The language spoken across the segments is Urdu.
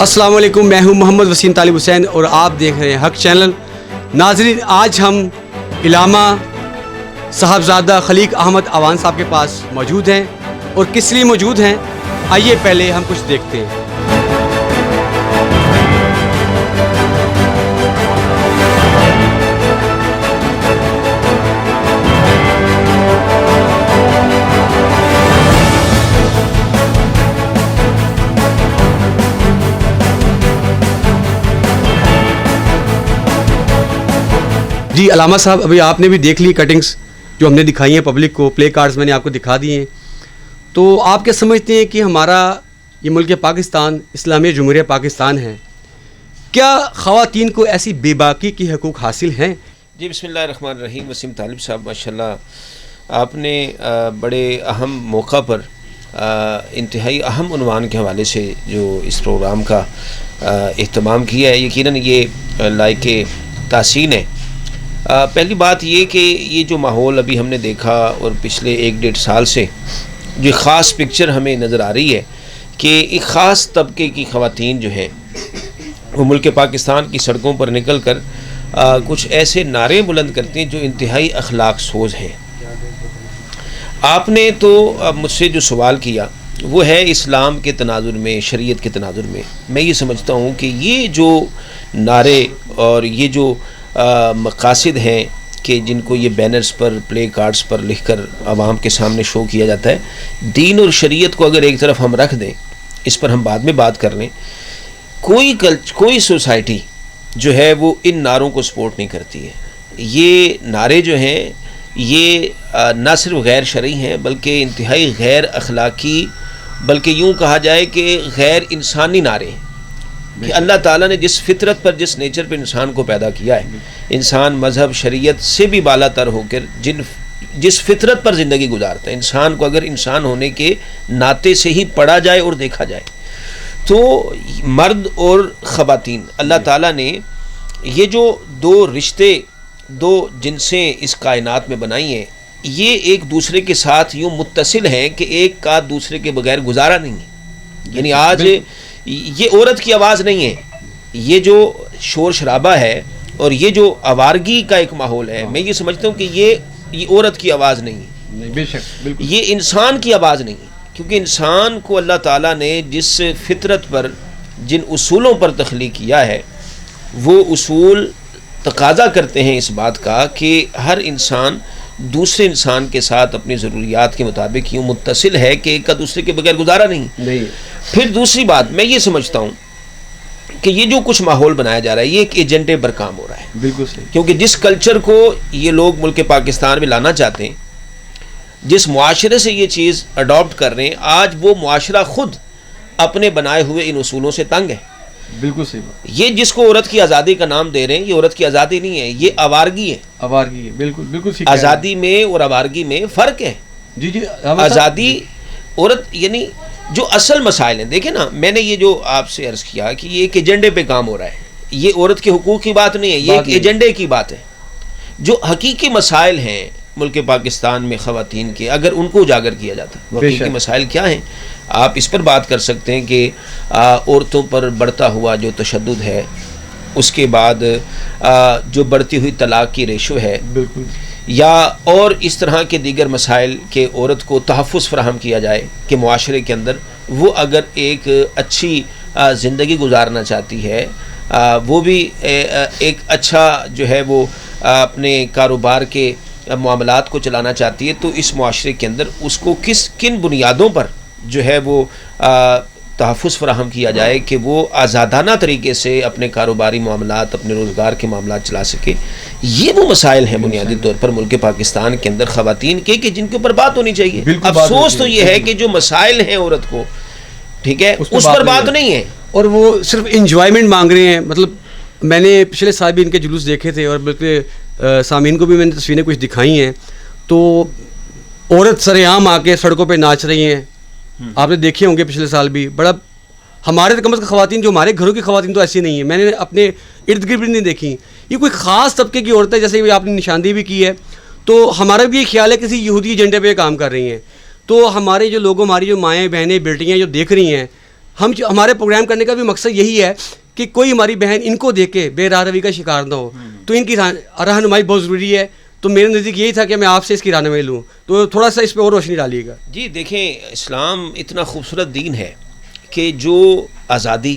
السلام علیکم، میں ہوں محمد وسیم طالب حسین اور آپ دیکھ رہے ہیں حق چینل۔ ناظرین، آج ہم علامہ صاحبزادہ خلیق احمد اعوان صاحب کے پاس موجود ہیں، اور کس لیے موجود ہیں آئیے پہلے ہم کچھ دیکھتے ہیں۔ جی علامہ صاحب، ابھی آپ نے بھی دیکھ لی کٹنگز جو ہم نے دکھائی ہیں پبلک کو، پلے کارڈز میں نے آپ کو دکھا دیے ہیں، تو آپ کیا سمجھتے ہیں کہ ہمارا یہ ملک پاکستان اسلامی جمہوریہ پاکستان ہے، کیا خواتین کو ایسی بے باکی کی حقوق حاصل ہیں؟ جی بسم اللہ الرحمن الرحیم۔ وسیم طالب صاحب، ماشاءاللہ آپ نے بڑے اہم موقع پر انتہائی اہم عنوان کے حوالے سے جو اس پروگرام کا اہتمام کیا ہے، یقیناً یہ لائق تحسین ہے۔ پہلی بات یہ کہ یہ جو ماحول ابھی ہم نے دیکھا اور پچھلے 1-1.5 سال سے جو خاص پکچر ہمیں نظر آ رہی ہے کہ ایک خاص طبقے کی خواتین جو ہیں وہ ملک پاکستان کی سڑکوں پر نکل کر کچھ ایسے نعرے بلند کرتے ہیں جو انتہائی اخلاق سوز ہیں۔ آپ نے تو مجھ سے جو سوال کیا وہ ہے اسلام کے تناظر میں، شریعت کے تناظر میں۔ میں یہ سمجھتا ہوں کہ یہ جو نعرے اور یہ جو مقاصد ہیں کہ جن کو یہ بینرز پر، پلے کارڈز پر لکھ کر عوام کے سامنے شو کیا جاتا ہے، دین اور شریعت کو اگر ایک طرف ہم رکھ دیں، اس پر ہم بعد میں بات کر لیں، کوئی سوسائٹی جو ہے وہ ان نعروں کو سپورٹ نہیں کرتی ہے۔ یہ نعرے جو ہیں یہ نہ صرف غیر شرعی ہیں بلکہ انتہائی غیر اخلاقی، بلکہ یوں کہا جائے کہ غیر انسانی نعرے ہیں کہ اللہ تعالیٰ نے جس فطرت پر، جس نیچر پر انسان کو پیدا کیا ہے، انسان مذہب شریعت سے بھی بالا تر ہو کر جس فطرت پر زندگی گزارتا ہے، انسان کو اگر انسان ہونے کے ناطے سے ہی پڑھا جائے اور دیکھا جائے تو مرد اور خواتین، اللہ تعالیٰ نے یہ جو دو رشتے، دو جنسیں اس کائنات میں بنائی ہیں، یہ ایک دوسرے کے ساتھ یوں متصل ہیں کہ ایک کا دوسرے کے بغیر گزارا نہیں ہے۔ یعنی آج یہ عورت کی آواز نہیں ہے، یہ جو شور شرابہ ہے اور یہ جو آوارگی کا ایک ماحول ہے، میں یہ سمجھتا ہوں کہ یہ عورت کی آواز نہیں ہے، بے شک، بالکل یہ انسان کی آواز نہیں ہے، کیونکہ انسان کو اللہ تعالیٰ نے جس فطرت پر، جن اصولوں پر تخلیق کیا ہے، وہ اصول تقاضا کرتے ہیں اس بات کا کہ ہر انسان دوسرے انسان کے ساتھ اپنی ضروریات کے مطابق یوں متصل ہے کہ ایک کا دوسرے کے بغیر گزارا نہیں۔ پھر دوسری بات میں یہ سمجھتا ہوں کہ یہ جو کچھ ماحول بنایا جا رہا ہے یہ ایک ایجنڈے پر کام ہو رہا ہے، بالکل صحیح، کیونکہ جس کلچر کو یہ لوگ ملک پاکستان میں لانا چاہتے ہیں، جس معاشرے سے یہ چیز اڈاپٹ کر رہے ہیں، آج وہ معاشرہ خود اپنے بنائے ہوئے ان اصولوں سے تنگ ہے۔ بالکل صحیح بات۔ یہ جس کو عورت کی آزادی کا نام دے رہے ہیں، یہ عورت کی آزادی نہیں ہے، یہ آوارگی ہے۔ آوارگی ہے، بالکل بالکل صحیح۔ آزادی میں اور آوارگی میں فرق ہے۔ جی جی، آزادی عورت یعنی جو اصل مسائل ہیں، دیکھیں نا، میں نے یہ جو آپ سے عرض کیا کہ یہ ایک ایجنڈے پہ کام ہو رہا ہے، یہ عورت کے حقوق کی بات نہیں ہے، یہ ایک ایجنڈے کی بات ہے۔ جو حقیقی مسائل ہیں ملک پاکستان میں خواتین کے، اگر ان کو اجاگر کیا جاتا ہے، حقیقی مسائل کیا ہیں، آپ اس پر بات کر سکتے ہیں کہ عورتوں پر بڑھتا ہوا جو تشدد ہے، اس کے بعد جو بڑھتی ہوئی طلاق کی ریشو ہے، بالکل، یا اور اس طرح کے دیگر مسائل کہ عورت کو تحفظ فراہم کیا جائے کہ معاشرے کے اندر وہ اگر ایک اچھی زندگی گزارنا چاہتی ہے، وہ بھی ایک اچھا جو ہے وہ اپنے کاروبار کے معاملات کو چلانا چاہتی ہے، تو اس معاشرے کے اندر اس کو کن بنیادوں پر جو ہے وہ تحفظ فراہم کیا جائے کہ وہ آزادانہ طریقے سے اپنے کاروباری معاملات، اپنے روزگار کے معاملات چلا سکے۔ یہ وہ مسائل ہیں بنیادی طور پر ملک پاکستان کے اندر خواتین کے کہ جن کے اوپر بات ہونی چاہیے۔ افسوس تو یہ ہے کہ جو مسائل ہیں عورت کو، ٹھیک ہے، اس پر بات نہیں ہے، اور وہ صرف انجوائمنٹ مانگ رہے ہیں۔ مطلب میں نے پچھلے سال بھی ان کے جلوس دیکھے تھے، اور بلکہ سامعین کو بھی میں نے تصویریں کچھ دکھائی ہیں، تو عورت سر عام آ کے سڑکوں پہ ناچ رہی ہیں، آپ نے دیکھے ہوں گے پچھلے سال بھی۔ بڑا ہمارے تو کم از کم خواتین، جو ہمارے گھروں کی خواتین تو ایسی نہیں ہیں، میں نے اپنے ارد گرد بھی نہیں دیکھی۔ یہ کوئی خاص طبقے کی عورتیں، جیسے آپ نے نشاندہی بھی کی ہے، تو ہمارا بھی یہ خیال ہے کسی یہودی ایجنڈے پہ کام کر رہی ہیں۔ تو ہمارے جو لوگوں، ہماری جو مائیں بہنیں بیٹیاں جو دیکھ رہی ہیں، ہمارے پروگرام کرنے کا بھی مقصد یہی ہے کہ کوئی ہماری بہن ان کو دیکھ کے بے راہ روی کا شکار نہ ہو. تو ان کی رہنمائی بہت ضروری ہے. تو میرے نزدیک یہی تھا کہ میں آپ سے اس کی رہنمائی لوں. تو تھوڑا سا اس پہ اور روشنی ڈالیے گا. جی دیکھیں، اسلام اتنا خوبصورت دین ہے کہ جو آزادی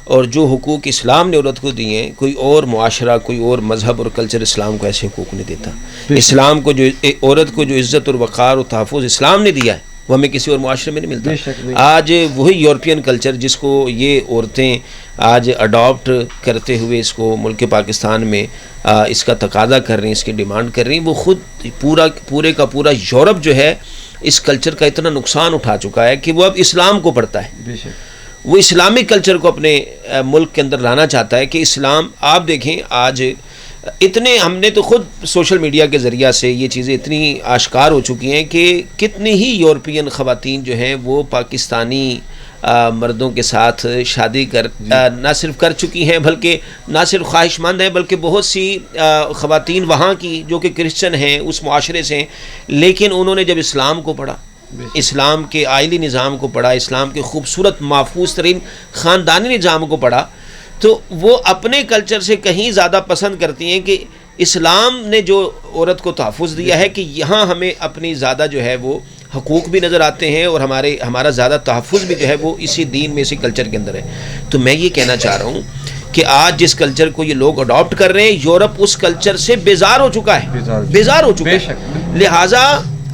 اور جو حقوق اسلام نے عورت کو دیے ہیں، کوئی اور معاشرہ، کوئی اور مذہب اور کلچر اسلام کو ایسے حقوق نہیں دیتا. اسلام کو جو عورت کو جو عزت اور وقار اور تحفظ اسلام نے دیا ہے وہ ہمیں کسی اور معاشرے میں نہیں ملتا. آج وہی یورپین کلچر جس کو یہ عورتیں آج اڈاپٹ کرتے ہوئے اس کو ملک پاکستان میں اس کا تقاضا کر رہی ہیں، اس کی ڈیمانڈ کر رہی ہیں، وہ خود پورے کا پورا یورپ جو ہے اس کلچر کا اتنا نقصان اٹھا چکا ہے کہ وہ اب اسلام کو پڑھتا ہے. وہ اسلامک کلچر کو اپنے ملک کے اندر لانا چاہتا ہے کہ اسلام. آپ دیکھیں آج اتنے ہم نے تو خود سوشل میڈیا کے ذریعہ سے یہ چیزیں اتنی آشکار ہو چکی ہیں کہ کتنی ہی یورپین خواتین جو ہیں وہ پاکستانی مردوں کے ساتھ شادی نہ صرف کر چکی ہیں، بلکہ نہ صرف خواہش مند ہیں، بلکہ بہت سی خواتین وہاں کی جو کہ کرسچن ہیں اس معاشرے سے ہیں، لیکن انہوں نے جب اسلام کو پڑھا، اسلام کے آئلی نظام کو پڑھا، اسلام کے خوبصورت محفوظ ترین خاندانی نظام کو پڑھا، تو وہ اپنے کلچر سے کہیں زیادہ پسند کرتی ہیں کہ اسلام نے جو عورت کو تحفظ دیا ہے کہ یہاں ہمیں اپنی زیادہ جو ہے وہ حقوق بھی نظر آتے ہیں اور ہمارا زیادہ تحفظ بھی جو ہے وہ اسی دین میں، اسی کلچر کے اندر ہے. تو میں یہ کہنا چاہ رہا ہوں کہ آج جس کلچر کو یہ لوگ اڈاپٹ کر رہے ہیں، یورپ اس کلچر سے بیزار ہو چکا ہے. لہٰذا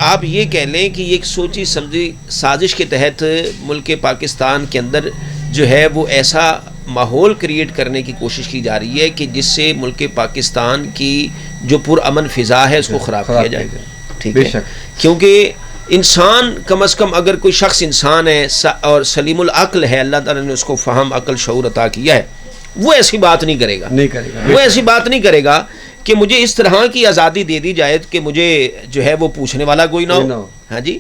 آپ یہ کہہ لیں کہ یہ ایک سوچی سمجھی سازش کے تحت ملک پاکستان کے اندر جو ہے وہ ایسا ماحول کریٹ کرنے کی کوشش کی جا رہی ہے کہ جس سے ملک پاکستان کی جو پرامن فضا ہے اس کو خراب کیا جائے گا. ٹھیک ہے، کیونکہ انسان کم از کم اگر کوئی شخص انسان ہے اور سلیم العقل ہے، اللہ تعالیٰ نے اس کو فہم، عقل، شعور عطا کیا ہے، وہ ایسی بات نہیں کرے گا. وہ ایسی بات نہیں کرے گا کہ مجھے اس طرح کی آزادی دے دی جائے کہ مجھے جو ہے وہ پوچھنے والا کوئی نہ ہو. ہاں جی،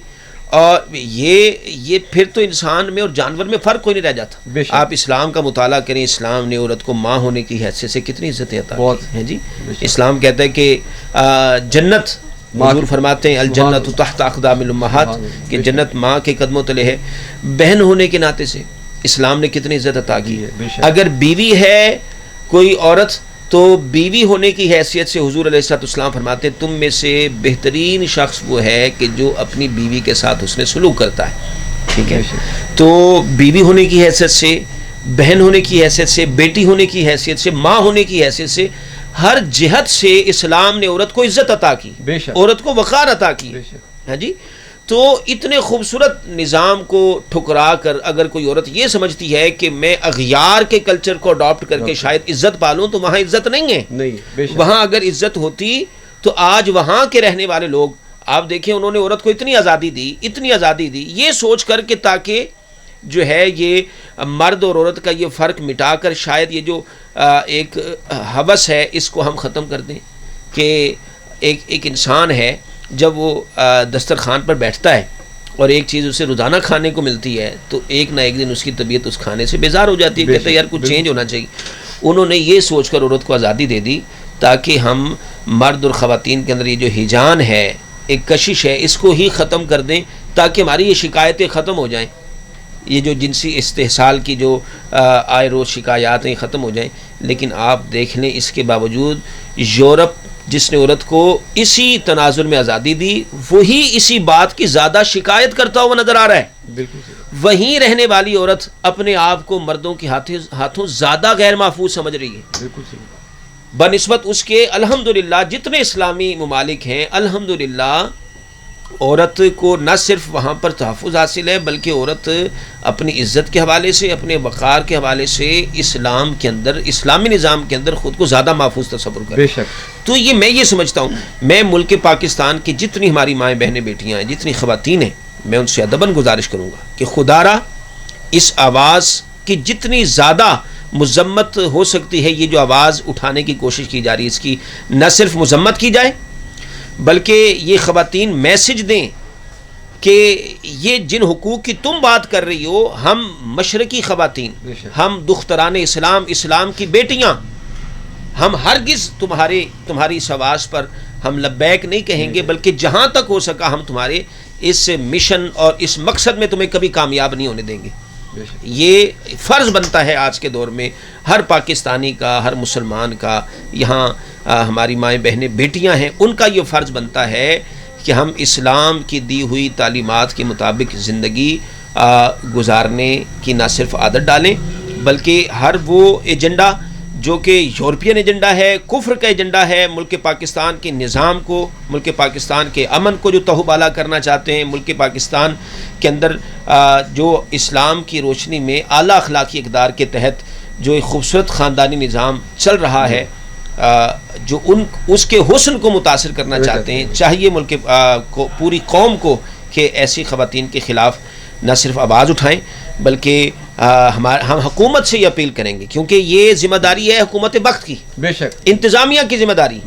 اور یہ پھر تو انسان میں اور جانور میں فرق کوئی نہیں رہ جاتا. آپ اسلام کا مطالعہ کریں، اسلام نے عورت کو ماں ہونے کی حیثیت سے کتنی عزت عطا کی ہے. جی، اسلام کہتا ہے کہ جنت، حضور فرماتے ہیں الجنت تحت اقدام الامہات، کہ جنت ماں کے قدموں تلے ہے. بہن ہونے کے ناطے سے اسلام نے کتنی عزت عطا کی. اگر بیوی ہے کوئی عورت تو بیوی ہونے کی حیثیت سے حضور علیہ السلام فرماتے ہیں تم میں سے بہترین شخص وہ ہے کہ جو اپنی بیوی کے ساتھ اس نے سلوک کرتا ہے. ٹھیک ہے، تو بیوی ہونے کی حیثیت سے، بہن ہونے کی حیثیت سے، بیٹی ہونے کی حیثیت سے، ماں ہونے کی حیثیت سے، ہر جہت سے اسلام نے عورت کو عزت عطا کی، عورت کو وقار عطا کی. ہاں جی، تو اتنے خوبصورت نظام کو ٹھکرا کر اگر کوئی عورت یہ سمجھتی ہے کہ میں اغیار کے کلچر کو اڈاپٹ کر کے شاید عزت پالوں، تو وہاں عزت نہیں ہے. وہاں اگر عزت ہوتی تو آج وہاں کے رہنے والے لوگ، آپ دیکھیں انہوں نے عورت کو اتنی آزادی دی یہ سوچ کر کہ تاکہ جو ہے یہ مرد اور عورت کا یہ فرق مٹا کر شاید یہ جو ایک ہوس ہے اس کو ہم ختم کر دیں کہ ایک انسان ہے جب وہ دسترخوان پر بیٹھتا ہے اور ایک چیز اسے روزانہ کھانے کو ملتی ہے تو ایک نہ ایک دن اس کی طبیعت اس کھانے سے بیزار ہو جاتی ہے، کہتے ہیں یار کچھ چینج ہونا چاہیے. انہوں نے یہ سوچ کر عورت کو آزادی دے دی تاکہ ہم مرد اور خواتین کے اندر یہ جو ہجان ہے، ایک کشش ہے، اس کو ہی ختم کر دیں تاکہ ہماری یہ شکایتیں ختم ہو جائیں. یہ جو جنسی استحصال کی جو آئے روز شکایات ہیں ختم ہو جائیں. لیکن آپ دیکھ لیں اس کے باوجود یورپ جس نے عورت کو اسی تناظر میں آزادی دی وہی اسی بات کی زیادہ شکایت کرتا ہوا نظر آ رہا ہے. وہیں رہنے والی عورت اپنے آپ کو مردوں کے ہاتھوں زیادہ غیر محفوظ سمجھ رہی ہے بنسبت اس کے. الحمدللہ جتنے اسلامی ممالک ہیں الحمدللہ عورت کو نہ صرف وہاں پر تحفظ حاصل ہے بلکہ عورت اپنی عزت کے حوالے سے، اپنے وقار کے حوالے سے اسلام کے اندر، اسلامی نظام کے اندر خود کو زیادہ محفوظ تصور کرے. تو میں یہ سمجھتا ہوں، میں ملک پاکستان کی جتنی ہماری مائیں بہنیں بیٹیاں ہیں، جتنی خواتین ہیں، میں ان سے ادباً گزارش کروں گا کہ خدارا اس آواز کی جتنی زیادہ مذمت ہو سکتی ہے، یہ جو آواز اٹھانے کی کوشش کی جا رہی ہے اس کی نہ صرف مذمت کی جائے بلکہ یہ خواتین میسج دیں کہ یہ جن حقوق کی تم بات کر رہی ہو، ہم مشرقی خواتین، ہم دختران اسلام کی بیٹیاں، ہم ہرگز تمہاری اس آواز پر ہم لبیک نہیں کہیں گے بلکہ جہاں تک ہو سکا ہم تمہارے اس مشن اور اس مقصد میں تمہیں کبھی کامیاب نہیں ہونے دیں گے. یہ فرض بنتا ہے آج کے دور میں ہر پاکستانی کا، ہر مسلمان کا، یہاں ہماری مائیں بہنیں بیٹیاں ہیں، ان کا یہ فرض بنتا ہے کہ ہم اسلام کی دی ہوئی تعلیمات کے مطابق زندگی گزارنے کی نہ صرف عادت ڈالیں، بلکہ ہر وہ ایجنڈا جو کہ یورپین ایجنڈا ہے، کفر کا ایجنڈا ہے، ملک پاکستان کے نظام کو، ملک پاکستان کے امن کو جو تہو بالا کرنا چاہتے ہیں، ملک پاکستان کے اندر جو اسلام کی روشنی میں اعلیٰ اخلاقی اقدار کے تحت جو ایک خوبصورت خاندانی نظام چل رہا ہے، جو اس کے حسن کو متاثر کرنا چاہتے ہیں، چاہیے ملک کو، پوری قوم کو، کہ ایسی خواتین کے خلاف نہ صرف آواز اٹھائیں بلکہ ہم حکومت سے یہ اپیل کریں گے، کیونکہ یہ ذمہ داری ہے حکومت وقت کی، بے شک انتظامیہ کی ذمہ داری،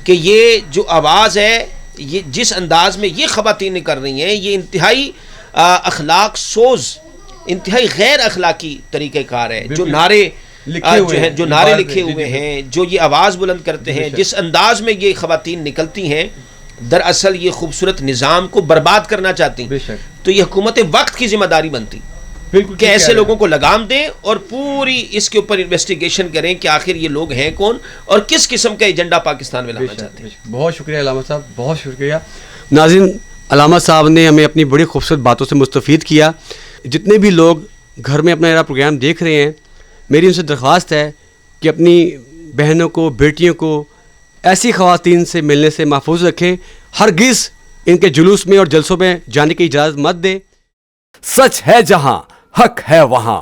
کہ یہ جو آواز ہے، یہ جس انداز میں یہ خواتین کر رہی ہیں، یہ انتہائی اخلاق سوز، انتہائی غیر اخلاقی طریقہ کار ہے، جو نعرے جو نعرے لکھے ہوئے ہیں، جو یہ آواز بلند کرتے ہیں، جس انداز میں یہ خواتین نکلتی ہیں، دراصل یہ خوبصورت نظام کو برباد کرنا چاہتی ہیں، تو یہ حکومت وقت کی ذمہ داری بنتی کہ ایسے لوگوں کو لگام دیں اور پوری اس کے اوپر انویسٹیگیشن کریں کہ آخر یہ لوگ ہیں کون اور کس قسم کا ایجنڈا پاکستان میں لانا چاہتے ہیں۔ بہت شکریہ علامہ صاحب، بہت شکریہ۔ ناظرین، علامہ صاحب نے ہمیں اپنی بڑی خوبصورت باتوں سے مستفید کیا۔ جتنے بھی لوگ گھر میں اپنا پروگرام دیکھ رہے ہیں، میری ان سے درخواست ہے کہ اپنی بہنوں کو، بیٹیوں کو ایسی خواتین سے ملنے سے محفوظ رکھیں، ہرگز ان کے جلوس میں اور جلسوں میں جانے کی اجازت مت دیں۔ سچ ہے جہاں، حق ہے وہاں۔